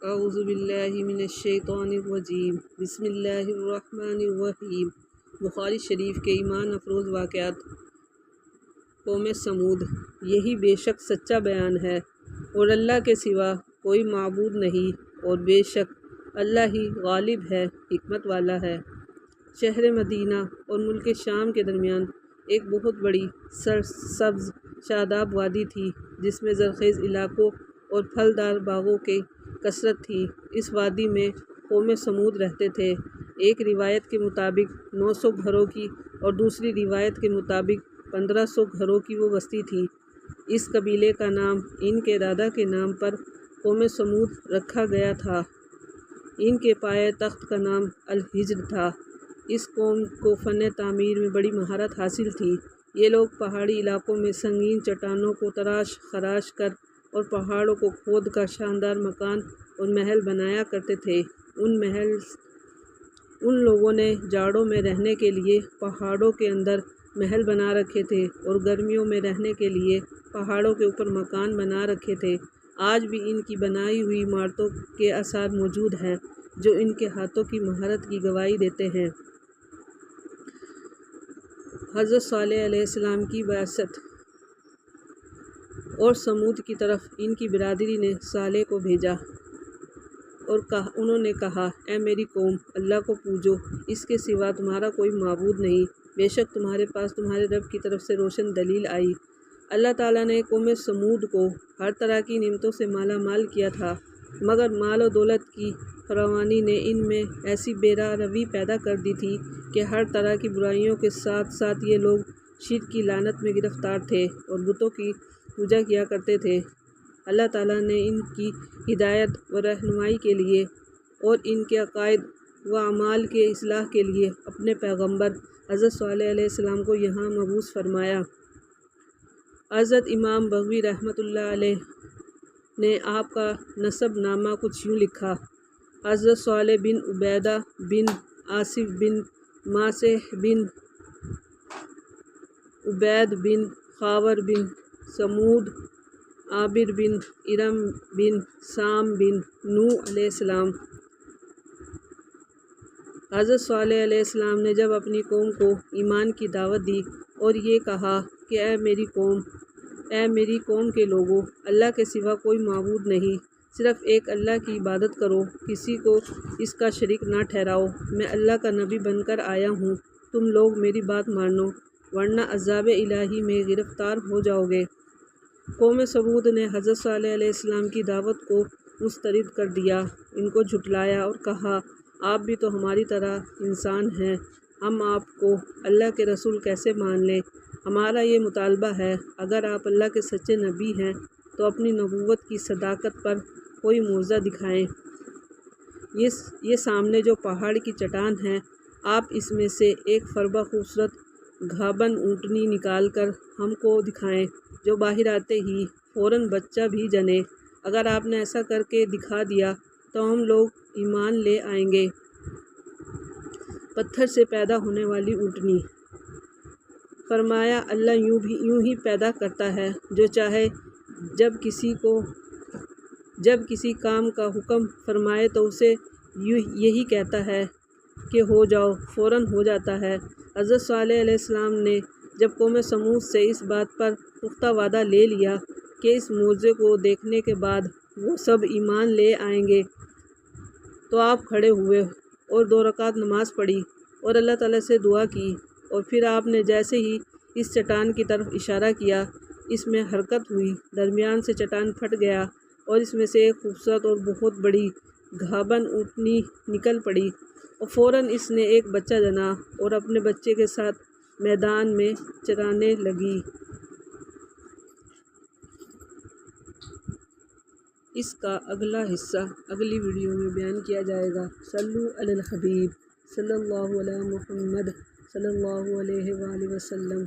اعوذ باللہ من الشیطان الرجیم بسم اللہ الرحمن الرحیم۔ بخاری شریف کے ایمان افروز واقعات۔ قوم سمود، یہی بے شک سچا بیان ہے اور اللہ کے سوا کوئی معبود نہیں، اور بے شک اللہ ہی غالب ہے، حکمت والا ہے۔ شہر مدینہ اور ملک شام کے درمیان ایک بہت بڑی سرسبز شاداب وادی تھی، جس میں زرخیز علاقوں اور پھلدار باغوں کی کثرت تھی۔ اس وادی میں قوم سمود رہتے تھے۔ ایک روایت کے مطابق 900 گھروں کی اور دوسری روایت کے مطابق 1500 گھروں کی وہ بستی تھی۔ اس قبیلے کا نام ان کے دادا کے نام پر قوم سمود رکھا گیا تھا۔ ان کے پائے تخت کا نام الحجر تھا۔ اس قوم کو فن تعمیر میں بڑی مہارت حاصل تھی۔ یہ لوگ پہاڑی علاقوں میں سنگین چٹانوں کو تراش خراش کر اور پہاڑوں کو کھود کر شاندار مکان اور محل بنایا کرتے تھے۔ ان لوگوں نے جاڑوں میں رہنے کے لیے پہاڑوں کے اندر محل بنا رکھے تھے اور گرمیوں میں رہنے کے لیے پہاڑوں کے اوپر مکان بنا رکھے تھے۔ آج بھی ان کی بنائی ہوئی عمارتوں کے آثار موجود ہیں، جو ان کے ہاتھوں کی مہارت کی گواہی دیتے ہیں۔ حضرت صالح علیہ السلام کی بعثت اور سمود کی طرف ان کی برادری نے صالح کو بھیجا اور انہوں نے کہا، اے میری قوم، اللہ کو پوجو، اس کے سوا تمہارا کوئی معبود نہیں۔ بے شک تمہارے پاس تمہارے رب کی طرف سے روشن دلیل آئی۔ اللہ تعالیٰ نے قوم سمود کو ہر طرح کی نعمتوں سے مالا مال کیا تھا، مگر مال و دولت کی فراوانی نے ان میں ایسی بے راہ روی پیدا کر دی تھی کہ ہر طرح کی برائیوں کے ساتھ ساتھ یہ لوگ شرک کی لعنت میں گرفتار تھے اور بتوں کی پوجا کیا کرتے تھے۔ اللہ تعالیٰ نے ان کی ہدایت و رہنمائی کے لیے اور ان کے عقائد و اعمال کے اصلاح کے لیے اپنے پیغمبر حضرت صالح علیہ السلام کو یہاں مبعوث فرمایا۔ حضرت امام بغوی رحمۃ اللہ علیہ نے آپ کا نسب نامہ کچھ یوں لکھا: حضرت صالح بن عبیدہ بن آصف بن ماسح بن عبید بن خاور بن سمود عابر بن ارم بن سام بن نوح علیہ السلام۔ حضرت صالح علیہ السلام نے جب اپنی قوم کو ایمان کی دعوت دی اور یہ کہا کہ اے میری قوم کے لوگو، اللہ کے سوا کوئی معبود نہیں، صرف ایک اللہ کی عبادت کرو، کسی کو اس کا شریک نہ ٹھہراؤ۔ میں اللہ کا نبی بن کر آیا ہوں، تم لوگ میری بات مانو، ورنہ عذاب الہی میں گرفتار ہو جاؤ گے۔ قوم سمود نے حضرت صالح علیہ السلام کی دعوت کو مسترد کر دیا، ان کو جھٹلایا اور کہا، آپ بھی تو ہماری طرح انسان ہیں، ہم آپ کو اللہ کے رسول کیسے مان لیں؟ ہمارا یہ مطالبہ ہے، اگر آپ اللہ کے سچے نبی ہیں تو اپنی نبوت کی صداقت پر کوئی معجزہ دکھائیں۔ یہ سامنے جو پہاڑ کی چٹان ہے، آپ اس میں سے ایک فربہ خوبصورت گھابن اونٹنی نکال کر ہم کو دکھائیں، جو باہر آتے ہی فوراً بچہ بھی جنے۔ اگر آپ نے ایسا کر کے دکھا دیا تو ہم لوگ ایمان لے آئیں گے۔ پتھر سے پیدا ہونے والی اونٹنی۔ فرمایا، اللہ یوں ہی پیدا کرتا ہے جو چاہے، جب کسی کام کا حکم فرمائے تو اسے یہی کہتا ہے کہ ہو جاؤ، فوراً ہو جاتا ہے۔ حضرت صالح علیہ السلام نے جب قوم سمود سے اس بات پر پختہ وعدہ لے لیا کہ اس معجزے کو دیکھنے کے بعد وہ سب ایمان لے آئیں گے، تو آپ کھڑے ہوئے اور 2 رکعت نماز پڑھی اور اللہ تعالیٰ سے دعا کی، اور پھر آپ نے جیسے ہی اس چٹان کی طرف اشارہ کیا، اس میں حرکت ہوئی، درمیان سے چٹان پھٹ گیا اور اس میں سے ایک خوبصورت اور بہت بڑی گھابن اونٹنی نکل پڑی، اور فوراً اس نے ایک بچہ جنا اور اپنے بچے کے ساتھ میدان میں چرانے لگی۔ اس کا اگلا حصہ اگلی ویڈیو میں بیان کیا جائے گا۔ صلو علی الحبیب صلی اللہ علی محمد صلی اللہ علیہ وآلہ وسلم۔